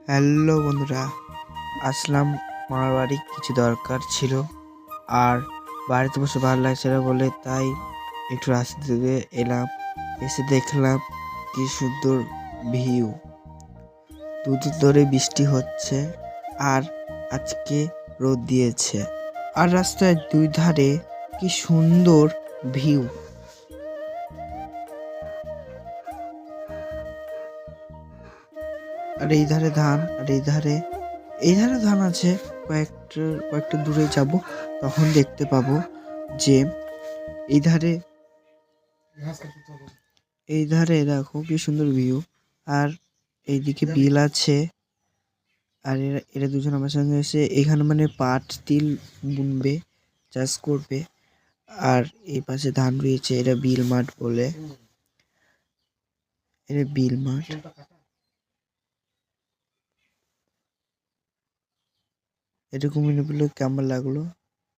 Hello বন্ধুরা, আসলাম মামার বাড়ি। কিছু দরকার ছিল আর বাড়িতে বসে ভালো লাগছে না বলে তাই একটু রাস্তা থেকে এলাম। এসে দেখলাম কি সুন্দর ভিউ। দুদিন ধরে বৃষ্টি হচ্ছে আর আজকে রোদ দিয়েছে। আর রাস্তার দুই ধারে কি সুন্দর ভিউ। আর এই ধারে ধান, আর এই ধারে ধান আছে। কয়েকটা দূরে যাব, তখন দেখতে পাবো যে এই ধারে দেখো কি সুন্দর ভিউ। আর এইদিকে বিল আছে। আর এরা দুজন আমার সঙ্গে এসে এখানে মানে পাট তিল বুনবে, চাষ করবে। আর এই পাশে ধান রয়েছে, এটা বিল মাঠ বলে। এটা বিল মাঠ। এটা কুমিল্লা কেমন লাগলো?